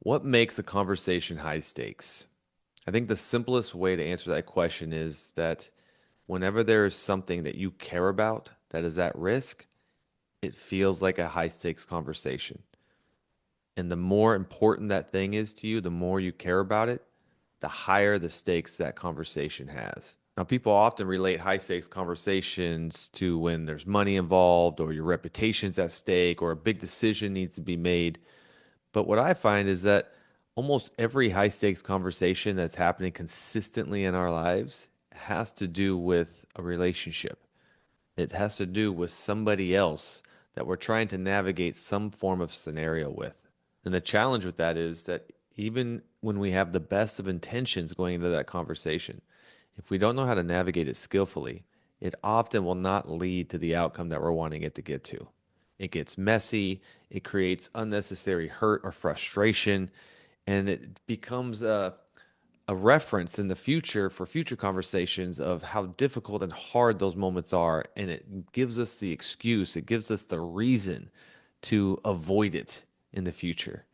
What makes a conversation high stakes? I think the simplest way to answer that question is that whenever there is something that you care about that is at risk, it feels like a high stakes conversation. And the more important that thing is to you, the more you care about it, the higher the stakes that conversation has. Now, people often relate high stakes conversations to when there's money involved or your reputation's at stake or a big decision needs to be made. But what I find is that almost every high stakes conversation that's happening consistently in our lives has to do with a relationship. It has to do with somebody else that we're trying to navigate some form of scenario with. And the challenge with that is that even when we have the best of intentions going into that conversation, if we don't know how to navigate it skillfully, it often will not lead to the outcome that we're wanting it to get to. It gets messy, it creates unnecessary hurt or frustration, and it becomes a reference in the future for future conversations of how difficult and hard those moments are. And it gives us the excuse, it gives us the reason to avoid it in the future.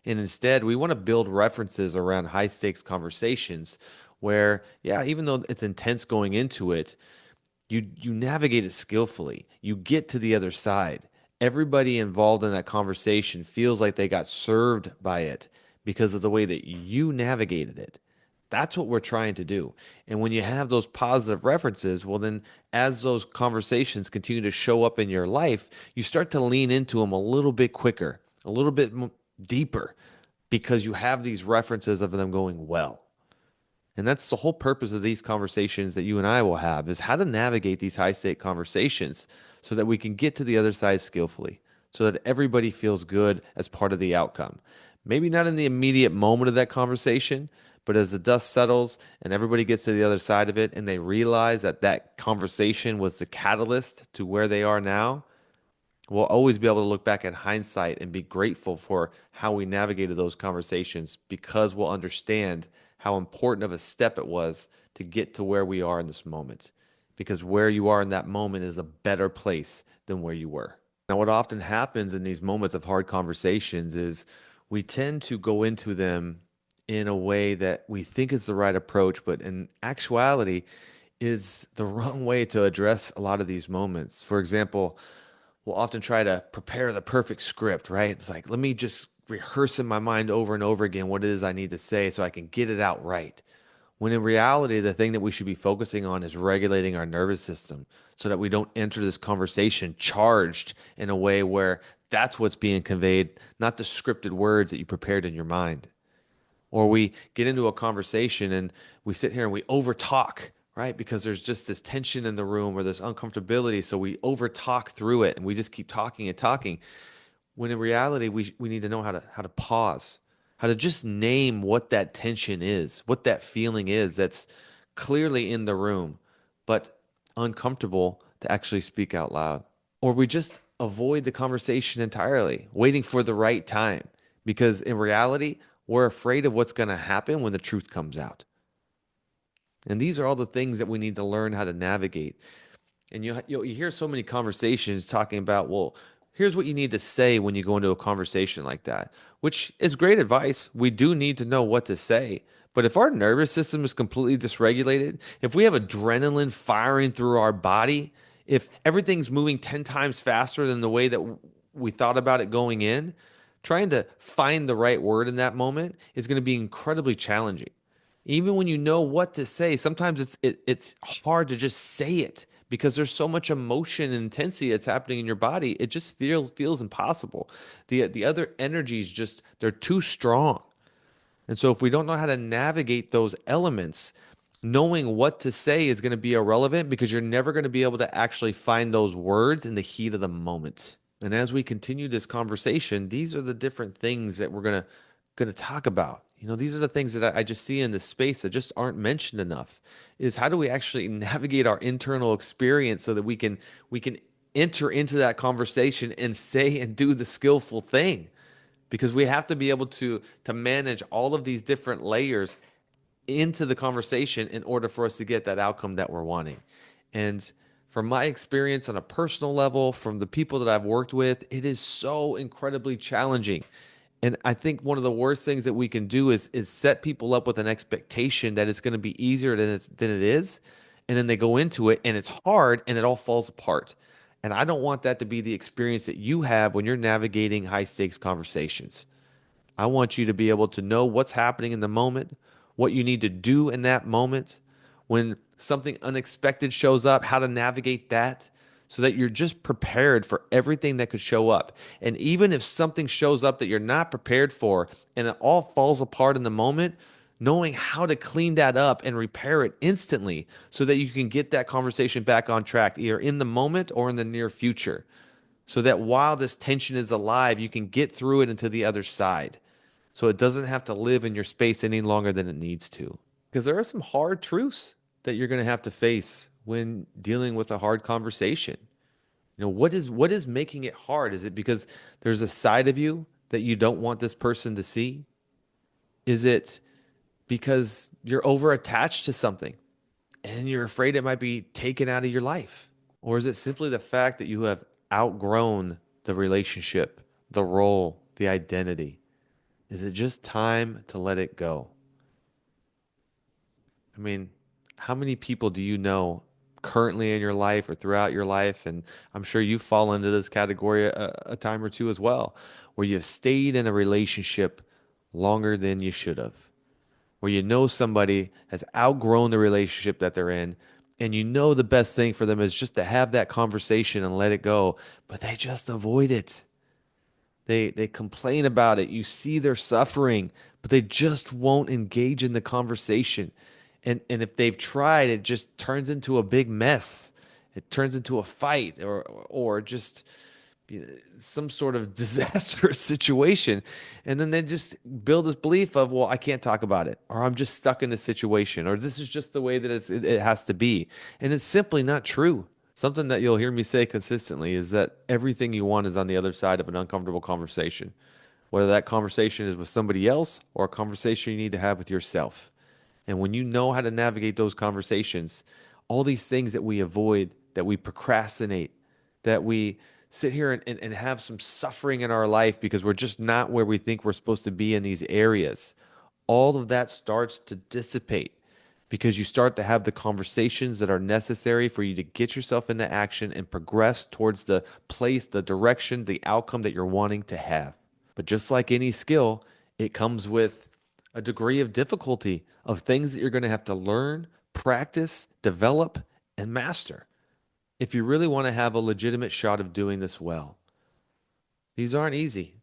And instead, we want to build references around high stakes conversations where, yeah, even though it's intense going into it, you navigate it skillfully. You get to the other side. Everybody involved in that conversation feels like they got served by it because of the way that you navigated it. That's what we're trying to do. And when you have those positive references, well, then as those conversations continue to show up in your life, you start to lean into them a little bit quicker, a little bit deeper, because you have these references of them going well. And that's the whole purpose of these conversations that you and I will have is how to navigate these high stake conversations so that we can get to the other side skillfully, so that everybody feels good as part of the outcome. Maybe not in the immediate moment of that conversation, but as the dust settles and everybody gets to the other side of it and they realize that that conversation was the catalyst to where they are now, we'll always be able to look back in hindsight and be grateful for how we navigated those conversations because we'll understand how important of a step it was to get to where we are in this moment. Because where you are in that moment is a better place than where you were. Now, what often happens in these moments of hard conversations is we tend to go into them in a way that we think is the right approach, but in actuality is the wrong way to address a lot of these moments. For example, we'll often try to prepare the perfect script, right? It's like, let me just rehearse in my mind over and over again what it is I need to say so I can get it out right. When in reality, the thing that we should be focusing on is regulating our nervous system so that we don't enter this conversation charged in a way where that's what's being conveyed, not the scripted words that you prepared in your mind. Or we get into a conversation and we sit here and we overtalk, right? Because there's just this tension in the room or this uncomfortability. So we overtalk through it and we just keep talking and talking. When in reality, we need to know how to pause, how to just name what that tension is, what that feeling is that's clearly in the room, but uncomfortable to actually speak out loud. Or we just avoid the conversation entirely, waiting for the right time. Because in reality, we're afraid of what's going to happen when the truth comes out. And these are all the things that we need to learn how to navigate. And you hear so many conversations talking about, well, here's what you need to say when you go into a conversation like that, which is great advice. We do need to know what to say. But if our nervous system is completely dysregulated, if we have adrenaline firing through our body, if everything's moving 10 times faster than the way that we thought about it going in, trying to find the right word in that moment is going to be incredibly challenging. Even when you know what to say, sometimes it's hard to just say it because there's so much emotion and intensity that's happening in your body. It just feels impossible. The other energies just they're too strong. And so if we don't know how to navigate those elements, knowing what to say is going to be irrelevant because you're never going to be able to actually find those words in the heat of the moment. And as we continue this conversation, these are the different things that we're gonna talk about. You know, these are the things that I just see in this space that just aren't mentioned enough. Is how do we actually navigate our internal experience so that we can enter into that conversation and say and do the skillful thing? Because we have to be able to manage all of these different layers into the conversation in order for us to get that outcome that we're wanting. And from my experience on a personal level, from the people that I've worked with, it is so incredibly challenging. And I think one of the worst things that we can do is set people up with an expectation that it's going to be easier than it is, and then they go into it and it's hard and it all falls apart. And I don't want that to be the experience that you have when you're navigating high stakes conversations. I want you to be able to know what's happening in the moment, what you need to do in that moment, when something unexpected shows up, how to navigate that so that you're just prepared for everything that could show up. And even if something shows up that you're not prepared for and it all falls apart in the moment, knowing how to clean that up and repair it instantly so that you can get that conversation back on track, either in the moment or in the near future, so that while this tension is alive, you can get through it into the other side. So it doesn't have to live in your space any longer than it needs to. Because there are some hard truths that you're going to have to face when dealing with a hard conversation. What is making it hard? Is it because there's a side of you that you don't want this person to see? Is it because you're over attached to something and you're afraid it might be taken out of your life? Or is it simply the fact that you have outgrown the relationship, the role, the identity? Is it just time to let it go? I mean, how many people do you know currently in your life or throughout your life? And I'm sure you fall into this category a time or two as well, where you've stayed in a relationship longer than you should have, where you know somebody has outgrown the relationship that they're in, and you know the best thing for them is just to have that conversation and let it go, but they just avoid it. They complain about it. You see they're suffering, but they just won't engage in the conversation. And if they've tried, it just turns into a big mess. It turns into a fight or just some sort of disastrous situation. And then they just build this belief of, well, I can't talk about it, or I'm just stuck in this situation, or this is just the way that it has to be. And it's simply not true. Something that you'll hear me say consistently is that everything you want is on the other side of an uncomfortable conversation, whether that conversation is with somebody else or a conversation you need to have with yourself. And when you know how to navigate those conversations, all these things that we avoid, that we procrastinate, that we sit here and have some suffering in our life because we're just not where we think we're supposed to be in these areas, all of that starts to dissipate because you start to have the conversations that are necessary for you to get yourself into action and progress towards the place, the direction, the outcome that you're wanting to have. But just like any skill, it comes with a degree of difficulty of things that you're going to have to learn, practice, develop, and master if you really want to have a legitimate shot of doing this well. These aren't easy.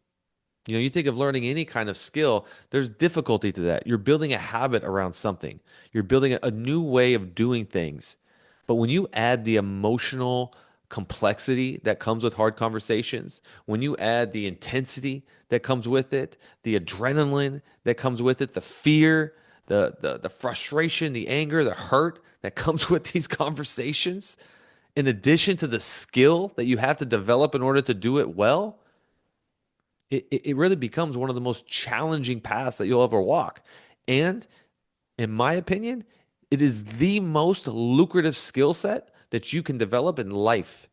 You think of learning any kind of skill, there's difficulty to that. You're building a habit around something, you're building a new way of doing things. But when you add the emotional complexity that comes with hard conversations, when you add the intensity that comes with it, the adrenaline that comes with it, the fear, the frustration, the anger, the hurt that comes with these conversations, in addition to the skill that you have to develop in order to do it well, it really becomes one of the most challenging paths that you'll ever walk. And in my opinion, it is the most lucrative skill set that you can develop in life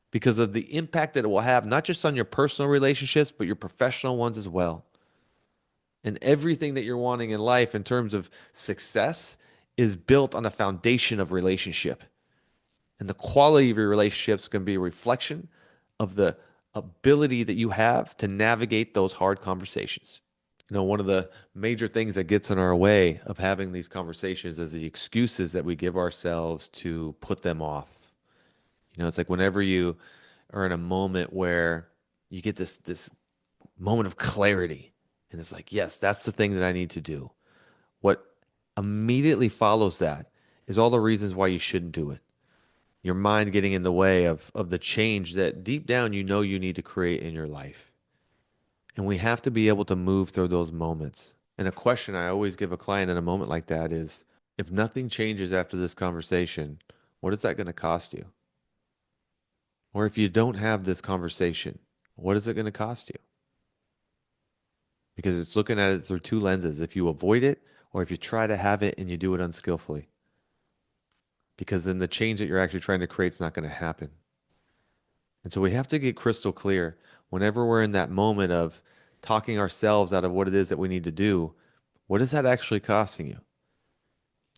because of the impact that it will have, not just on your personal relationships, but your professional ones as well. And everything that you're wanting in life in terms of success is built on a foundation of relationship. And the quality of your relationships can be a reflection of the ability that you have to navigate those hard conversations. One of the major things that gets in our way of having these conversations is the excuses that we give ourselves to put them off. It's like whenever you are in a moment where you get this moment of clarity, and it's like, yes, that's the thing that I need to do. What immediately follows that is all the reasons why you shouldn't do it. Your mind getting in the way of the change that deep down you need to create in your life. And we have to be able to move through those moments. And a question I always give a client in a moment like that is, if nothing changes after this conversation, what is that going to cost you? Or if you don't have this conversation, what is it going to cost you? Because it's looking at it through two lenses. If you avoid it, or if you try to have it and you do it unskillfully. Because then the change that you're actually trying to create is not going to happen. And so we have to get crystal clear whenever we're in that moment of talking ourselves out of what it is that we need to do, what is that actually costing you?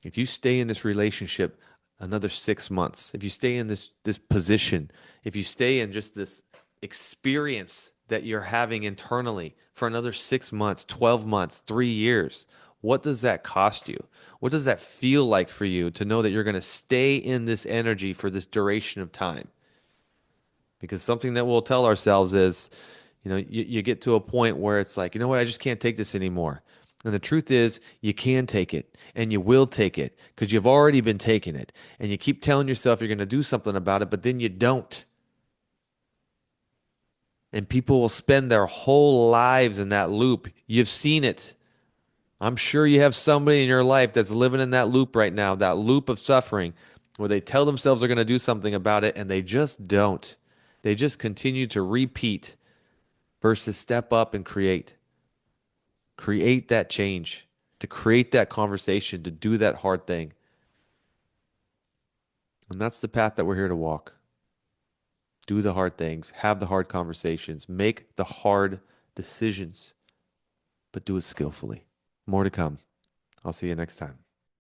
If you stay in this relationship another 6 months, if you stay in this position, if you stay in just this experience that you're having internally for another 6 months, 12 months, 3 years, what does that cost you? What does that feel like for you to know that you're going to stay in this energy for this duration of time? Because something that we'll tell ourselves is, you get to a point where it's like, you know what, I just can't take this anymore. And the truth is, you can take it and you will take it because you've already been taking it. And you keep telling yourself you're going to do something about it, but then you don't. And people will spend their whole lives in that loop. You've seen it. I'm sure you have somebody in your life that's living in that loop right now, that loop of suffering, where they tell themselves they're going to do something about it and they just don't. They just continue to repeat versus step up and create. Create that change, to create that conversation, to do that hard thing. And that's the path that we're here to walk. Do the hard things, have the hard conversations, make the hard decisions, but do it skillfully. More to come. I'll see you next time.